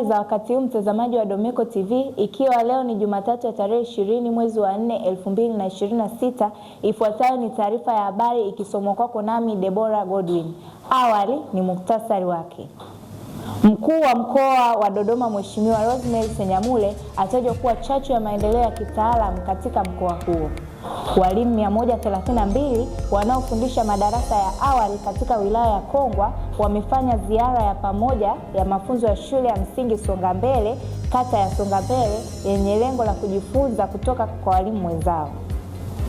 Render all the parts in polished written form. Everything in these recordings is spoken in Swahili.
Habari za wakati huu mtazamaji wa Domeko TV, ikiwa leo ni Jumatatu ya tarehe 20 mwezi wa 4 2026, ifuatayo ni taarifa ya habari ikisomwa kwako nami Deborah Godwin. Awali ni muktasari wake. Mkuu wa mkoa wa Dodoma Mheshimiwa Rosemary Senyamule atajwa kuwa chachu ya maendeleo ya kitaalamu katika mkoa huo. Walimu 132 wanaofundisha madarasa ya awali katika wilaya ya Kongwa wamefanya ziara ya pamoja ya mafunzo ya shule ya msingi Songambele, kata ya Songambele, yenye lengo la kujifunza kutoka kwa walimu wenzao.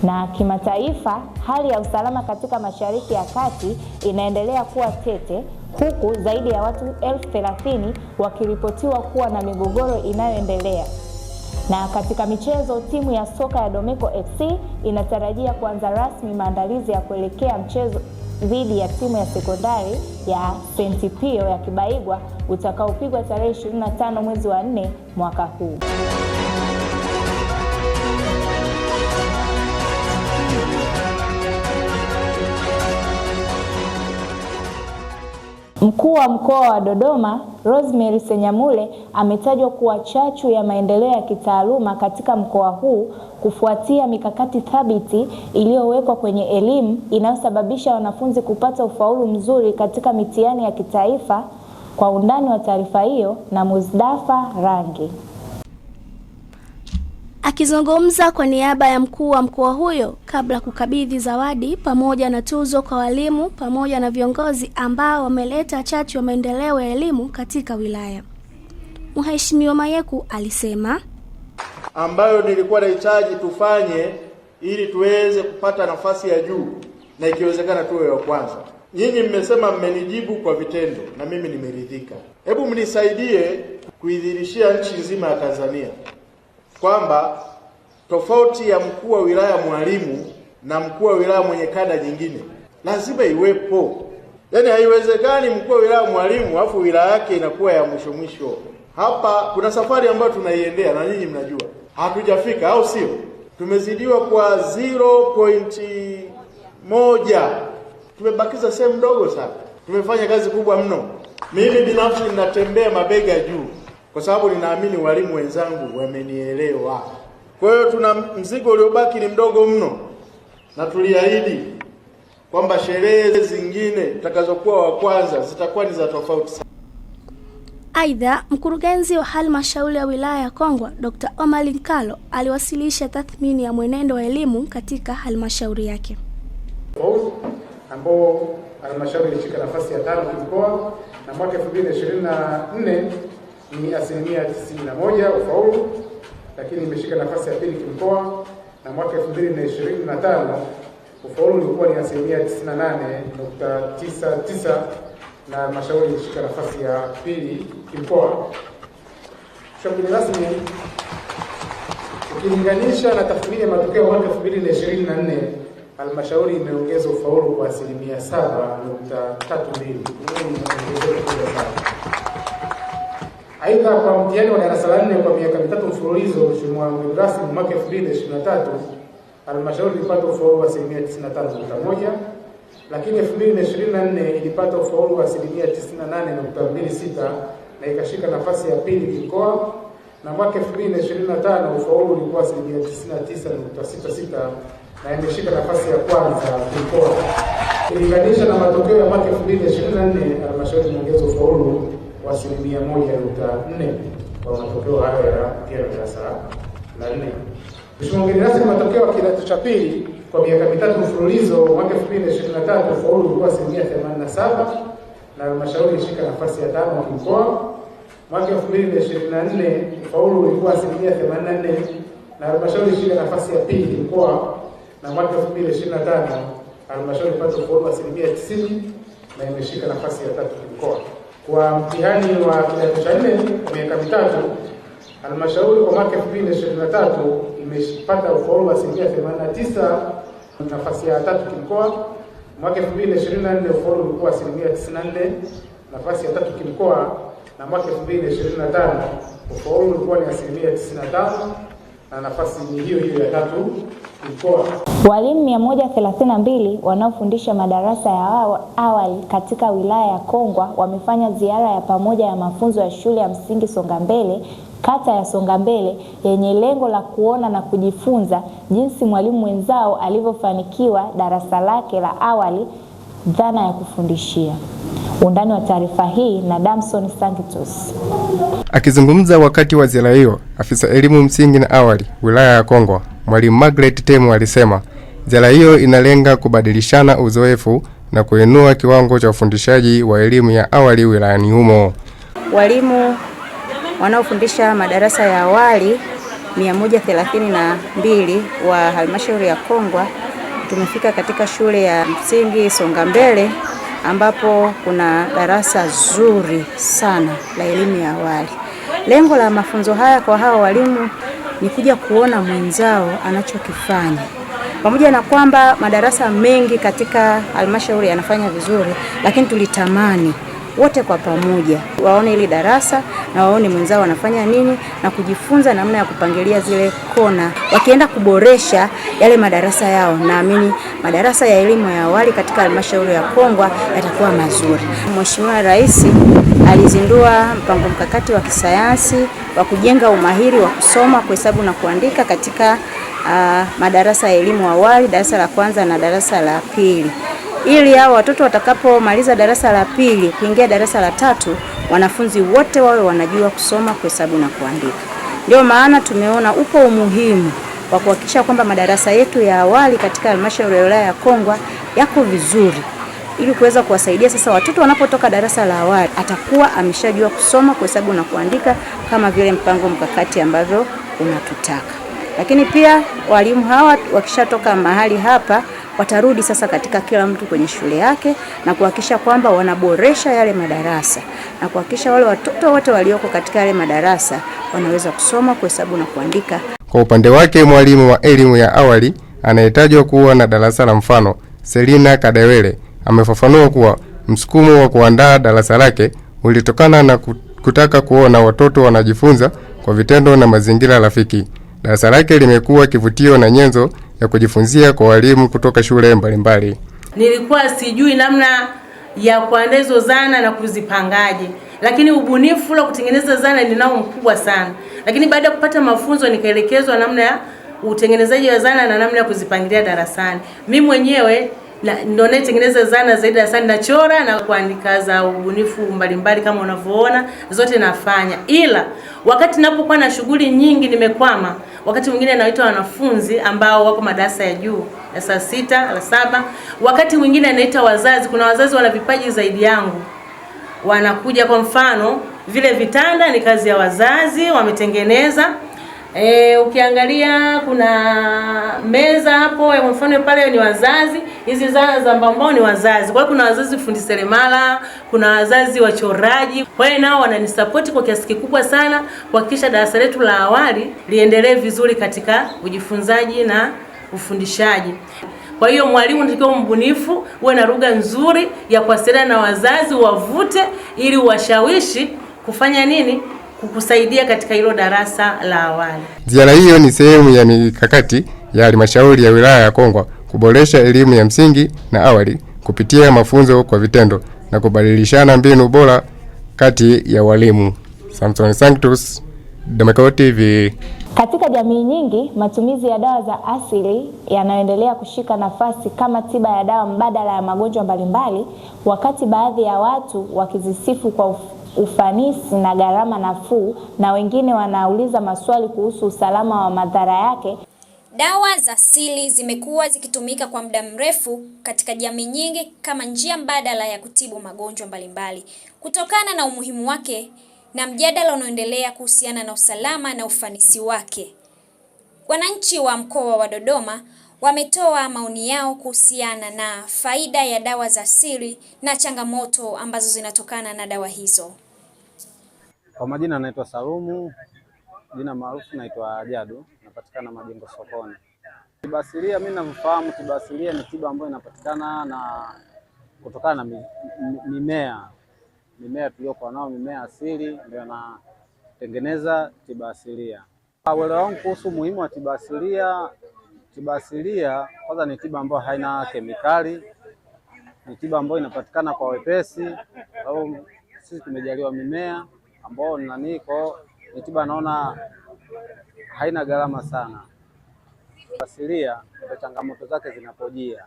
Na kimataifa, hali ya usalama katika Mashariki ya Kati inaendelea kuwa tete, huku zaidi ya watu 30,000 wakiripotiwa kuwa na migogoro inayoendelea. Na katika michezo, timu ya soka ya Domeko FC inatarajia kuanza rasmi maandalizi ya kuelekea mchezo dhidi ya timu ya sekondari ya St. Pio ya Kibaigwa utakaopigwa tarehe 25 mwezi wa 4 mwaka huu. Mkuu wa mkoa wa Dodoma Rosemary Senyamule ametajwa kuwa chachu ya maendeleo ya kitaaluma katika mkoa huu kufuatia mikakati thabiti iliyowekwa kwenye elimu inayosababisha wanafunzi kupata ufaulu mzuri katika mitihani ya kitaifa. Kwa undani wa taarifa hiyo na Mustafa Rangi. Akizungumza kwa niaba ya mkuu wa mkoa huyo kabla kukabidhi zawadi pamoja na tuzo kwa walimu pamoja na viongozi ambao wameleta chachu ya maendeleo ya elimu katika wilaya, Mheshimiwa Mayeku alisema ambayo nilikuwa nahitaji tufanye ili tuweze kupata nafasi ya juu na ikiwezekana tuwe wa kwanza. Nyinyi mmesema mmenijibu kwa vitendo na mimi nimeridhika. Hebu mnisaidie kuidhirishia nchi nzima ya Tanzania kwamba tofauti ya mkuu wa wilaya mwalimu na mkuu wa wilaya mwenye kada nyingine lazima iwepo. Yaani haiwezekani mkuu wa wilaya mwalimu afu wilaya yake inakuwa ya mwisho. Hapa kuna safari ambayo tunaiendea na nyinyi mnajua. Hatujafika, au sio? Tumezidiwa kwa 0.1. Tumebakiza sehemu ndogo sana. Tumefanya kazi kubwa mno. Mimi binafsi ninatembea mabega juu kwa sababu ninaamini walimu wenzangu wamenielewa. Kwa hiyo tuna mzigo uliobaki ni mdogo mno, na tuliahidi kwamba sherehe zingine tutakazokuwa wa kwanza zitakuwa ni za tofauti sana. Aidha, mkurugenzi wa halmashauri ya wilaya ya Kongwa Dr. Omar Nkalo aliwasilisha tathmini ya mwenendo wa elimu katika halmashauri yake, ambao halmashauri ilishika nafasi ya 5 kimkoa, na mwaka 2024 ni 91% ufaulu, lakini imeshika nafasi ya 2 kimkoa, na mwaka 2025 ufaulu ulikuwa ni 98.99 na halmashauri ilishika nafasi ya 2 kimkoa. Shughuli rasmi ukilinganisha na tathmini ya matokeo mwaka 2024, halmashauri imeongeza ufaulu kwa 7.32. Aidha, kwa mtihani wa darasa la 4 kwa miaka 3 mfululizo, Mheshimiwa mgeni rasmi, mwaka 2023 halmashauri ilipata ufaulu wa 95.1, lakini 2024 ilipata ufaulu wa 98.26 na ikashika nafasi ya 2 kimkoa, na mwaka 2025 ufaulu ulikuwa 99.66 na imeshika nafasi ya kwanza kimkoa. Ikilinganisha na matokeo ya mwaka 2024, halmashauri imeongeza ufaulu wa 100.4 kwa matokeo haya ya darasa la 4. Mheshimiwa mgeni rasmi, matokeo ya kidato cha pili kwa miaka 3 mfululizo, mwaka 2023 ufaulu ulikuwa 87 na halmashauri ilishika nafasi ya 5 kimkoa. Mwaka 2024 ufaulu ulikuwa 84 na halmashauri ilishika nafasi ya 2 kimkoa, na mwaka 2025 halmashauri ilipata ufaulu wa 90 na imeshika nafasi ya 3 kimkoa. Kwa mtihani wa kidato cha 4 miaka 3, halmashauri kwa mwaka 2023 imepata ufaulu wa 89 nafasi ya 3 kimkoa. Mwaka 2024 ufaulu ulikuwa 94 nafasi ya 3 kimkoa, na mwaka 2025 ufaulu ulikuwa ni 95 na nafasi ni hiyo hiyo ya 3 mkoa. Walimu 132 wanaofundisha madarasa ya awali katika wilaya ya Kongwa wamefanya ziara ya pamoja ya mafunzo ya shule ya msingi Songambele, kata ya Songambele, yenye lengo la kuona na kujifunza jinsi mwalimu mwenzao alivyofanikiwa darasa lake la awali, dhana ya kufundishia. Undani wa taarifa hii na Damson Sankitos. Akizungumza wakati wa ziara hiyo, afisa elimu msingi na awali wilaya ya Kongwa, Mwalimu Margaret Temu alisema ziara hiyo inalenga kubadilishana uzoefu na kuinua kiwango cha ufundishaji wa elimu ya awali wilayani humo. Walimu wanaofundisha madarasa ya awali 132 wa halmashauri ya Kongwa tumefika katika shule ya msingi Songambele ambapo kuna darasa zuri sana la elimu ya awali. Lengo la mafunzo haya kwa hao walimu ni kuja kuona mwenzao anachokifanya. Pamoja na kwamba madarasa mengi katika halmashauri yanafanya vizuri, lakini tulitamani wote kwa pamoja waone ile darasa na waone mwenzao wanafanya nini na kujifunza namna ya kupangilia zile kona. Wakienda kuboresha yale madarasa yao, naamini madarasa ya elimu ya awali katika halmashauri ya Kongwa yatakuwa mazuri. Mheshimiwa Rais alizindua mpango mkakati wa kisayansi wa kujenga umahiri wa kusoma, kuhesabu na kuandika katika madarasa ya elimu awali, darasa la kwanza na darasa la pili. Ili hao watoto watakapomaliza darasa la pili kuingia darasa la 3, wanafunzi wote wawe wanajua kusoma, kuhesabu na kuandika. Ndio maana tumeona upo umuhimu wa kuhakikisha kwamba madarasa yetu ya awali katika halmashauri ya wilaya ya Kongwa yako vizuri, ili kuweza kuwasaidia sasa watoto wanapotoka darasa la awali atakuwa ameshajua kusoma, kuhesabu na kuandika kama vile mpango mkakati ambavyo unatutaka. Lakini pia walimu hawa wakishatoka mahali hapa watarudi sasa katika kila mtu kwenye shule yake na kuhakikisha kwamba wanaboresha yale madarasa na kuhakikisha wale watoto wote walioko katika yale madarasa wanaweza kusoma, kuhesabu na kuandika. Kwa upande wake, mwalimu wa elimu ya awali anayetajwa kuwa na darasa la mfano, Selina Kadewele, amefafanua kuwa msukumo wa kuandaa darasa lake ulitokana na kutaka kuona watoto wanajifunza kwa vitendo na mazingira rafiki. Darasa lake limekuwa kivutio na nyenzo ya kujifunzia kwa walimu kutoka shule mbalimbali. Nilikuwa sijui namna ya kuandaa hizo zana na kuzipangaje, lakini ubunifu wa kutengeneza zana ninao mkubwa sana. Lakini baada ya kupata mafunzo nikaelekezwa namna ya utengenezaji wa zana na namna ya kuzipangilia darasani. Mimi mwenyewe ndio natengeneza zana zaidi darasani, nachora na kuandika za ubunifu mbalimbali kama unavyoona, zote nafanya. Ila wakati ninapokuwa na shughuli nyingi nimekwama, wakati mwingine naita wanafunzi ambao wako madarasa ya juu, ya 6, la 7, wakati mwingine naita wazazi. Kuna wazazi wana vipaji zaidi yangu, wanakuja. Kwa mfano vile vitanda ni kazi ya wazazi, wametengeneza. Ukiangalia kuna meza hapo, kwa mfano pale ni wazazi. Hizi zana za mbao ni wazazi. Kwa hiyo kuna wazazi fundi seremala, kuna wazazi wachoraji. Kwa hiyo nao wananisupport kwa kiasi kikubwa sana kuhakikisha darasa letu la awali liendelee vizuri katika ujifunzaji na ufundishaji. Kwa hiyo mwalimu unatakiwa mbunifu, uwe na lugha nzuri ya kuwasiliana na wazazi, wavute ili uwashawishi kufanya nini? Kukusaidia katika hilo darasa la awali. Ziara hiyo ni sehemu ya mikakati ya halmashauri ya wilaya ya Kongwa kuboresha elimu ya msingi na awali kupitia mafunzo kwa vitendo na kubadilishana mbinu bora kati ya walimu. Samson Sanctus, Domeko TV. Katika jamii nyingi, matumizi ya dawa za asili yanaendelea kushika nafasi kama tiba ya dawa mbadala ya magonjwa mbalimbali, wakati baadhi ya watu wakizisifu kwa ufanisi na gharama nafuu, na wengine wanauliza maswali kuhusu usalama wa madhara yake. Dawa za asili zimekuwa zikitumika kwa muda mrefu katika jamii nyingi kama njia mbadala ya kutibu magonjwa mbalimbali. Kutokana na umuhimu wake na mjadala unaoendelea kuhusiana na usalama na ufanisi wake, wananchi wa mkoa wa Dodoma wametoa maoni yao kuhusiana na faida ya dawa za asili na changamoto ambazo zinatokana na dawa hizo. Kwa majina naitwa Salumu, jina maarufu naitwa Jadu, napatikana Majengo sokoni. Tiba asilia, mimi ninavyofahamu tiba asilia ni tiba ambayo inapatikana na kutokana na mimea tuliyokuwa nao, mimea asili ndio inatengeneza tiba asilia. Uelewa wangu kuhusu umuhimu wa tiba asilia, tiba asilia kwanza ni tiba ambayo haina kemikali, ni tiba ambayo inapatikana kwa wepesi, au sisi tumejaliwa mimea ambao ni tiba naona haina gharama sana. Asilia ndio changamoto zake zinapojia,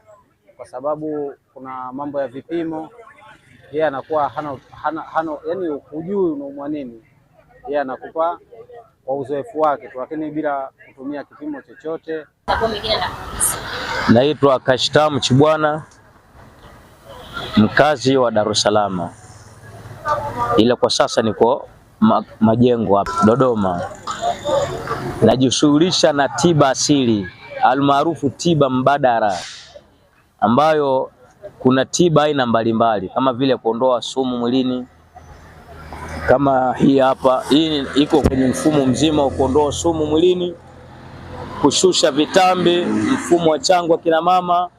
kwa sababu kuna mambo ya vipimo, yeye anakuwa hana yani hujui unaumwa nini, yeye anakupa kwa uzoefu wake tu, lakini bila kutumia kipimo chochote. Naitwa Kashtamu Chibwana, mkazi wa Dar es Salaam, ila kwa sasa niko Majengo hapa Dodoma. Najishughulisha na tiba asili almaarufu tiba mbadala, ambayo kuna tiba aina mbalimbali kama vile kuondoa sumu mwilini, kama hii hapa. Hii iko kwenye mfumo mzima wa kuondoa sumu mwilini, kushusha vitambi, mfumo wa chango kina mama.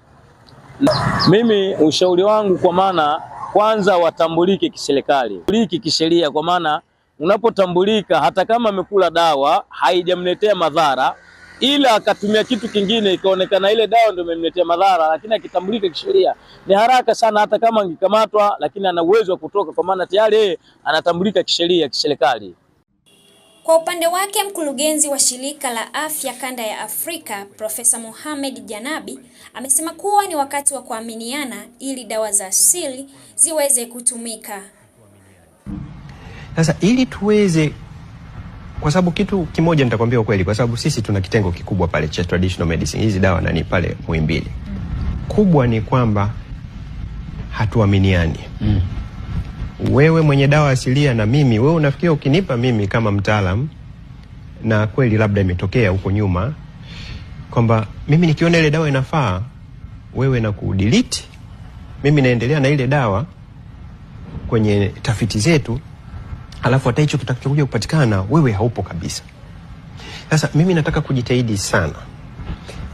Mimi ushauri wangu kwa maana kwanza watambulike kiserikali, kisheria, kwa maana unapotambulika hata kama amekula dawa haijamletea madhara, ila akatumia kitu kingine ikaonekana ile dawa ndio imemletea madhara, lakini akitambulika kisheria ni haraka sana, hata kama angekamatwa, lakini ana uwezo wa kutoka, kwa maana tayari anatambulika kisheria kiserikali. Kwa upande wake mkurugenzi wa shirika la afya kanda ya Afrika Profesa Mohamed Janabi amesema kuwa ni wakati wa kuaminiana ili dawa za asili ziweze kutumika. Sasa ili tuweze, kwa sababu kitu kimoja nitakwambia ukweli, kwa sababu sisi tuna kitengo kikubwa pale cha traditional medicine, hizi dawa nani pale Muhimbili. Kubwa ni kwamba hatuaminiani. Wewe mwenye dawa asilia na mimi, wewe unafikia ukinipa mimi kama mtaalamu, na kweli labda imetokea huko nyuma kwamba mimi nikiona ile dawa inafaa, wewe na kudelete, mimi naendelea na ile dawa kwenye tafiti zetu, alafu hata hicho kitakachokuja kupatikana wewe haupo kabisa. Sasa mimi nataka kujitahidi sana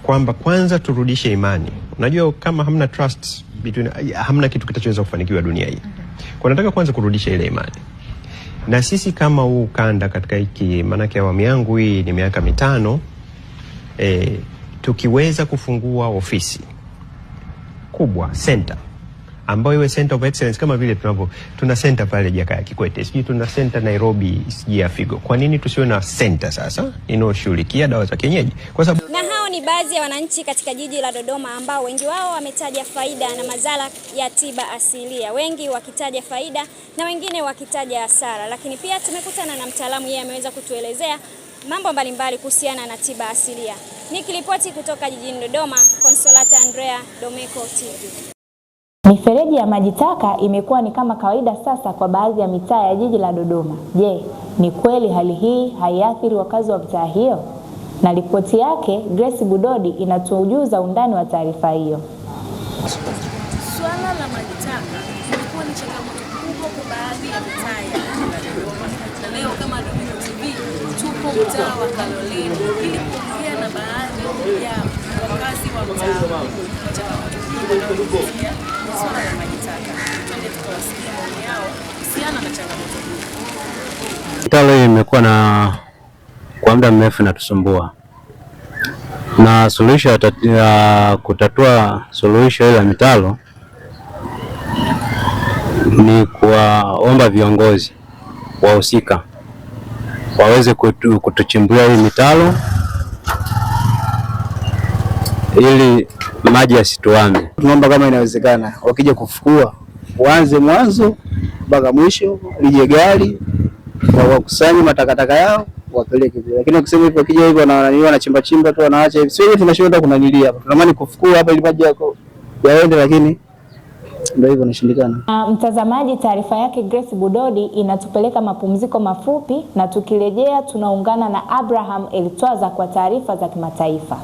kwamba kwanza turudishe imani. Unajua kama hamna trust between, hamna kitu kitachoweza kufanikiwa dunia hii. Kwa nataka kwanza kurudisha ile imani. Na sisi kama huu kanda katika hiki, manake awamu yangu hii ni miaka 5, tukiweza kufungua ofisi kubwa, center, ambayo iwe center of excellence kama vile tuna center pale Jakaya Kikwete, sijui tuna center Nairobi, sijui ya figo. Kwa nini tusiwe na center sasa inayoshughulikia dawa za kienyeji? Kwa sababu na hao ni baadhi ya wananchi katika jiji la Dodoma ambao wengi wao wametaja faida na madhara ya tiba asilia, wengi wakitaja faida na wengine wakitaja hasara. Lakini pia tumekutana na mtaalamu, yeye ameweza kutuelezea mambo mbalimbali kuhusiana na tiba asilia. Nikiripoti kutoka jijini Dodoma, Consolata Andrea, Domeko TV. Mifereji ya maji taka imekuwa ni kama kawaida sasa kwa baadhi ya mitaa ya jiji la Dodoma. Je, ni kweli hali hii haiathiri wakazi wa mitaa hiyo? Na ripoti yake Grace Budodi inatujuza undani wa taarifa hiyo. Swala la maji taka limekuwa ni changamoto kubwa kwa baadhi ya mitaa ya Dodoma. Na leo kama Domeko TV tupo mtaa wa Kaloleni ili kuongea na baadhi ya wakazi wa mtaa swala la maji taka. Twende tukawasikia maoni yao kuhusiana na changamoto hii. Mitalo hii imekuwa kwa muda mrefu inatusumbua, na suluhisho ya kutatua suluhisho hili la mitalo ni kuwaomba viongozi wahusika waweze kutuchimbia hii mitalo ili maji yasituame. Tunaomba kama inawezekana wakija kufukua waanze mwanzo mpaka mwisho, lije gari wakusanye matakataka yao wapeleke vile. Lakini ukisema hivyo kija hivyo na chimba chimba tu wanaacha hivi, sio tunashinda kunanilia hapa. Tunatamani kufukua hapa ili maji yako yaende, lakini ndio hivyo inashindikana. Mtazamaji, taarifa yake Grace Budodi inatupeleka mapumziko mafupi, na tukirejea tunaungana na Abraham Elitwaza kwa taarifa za kimataifa.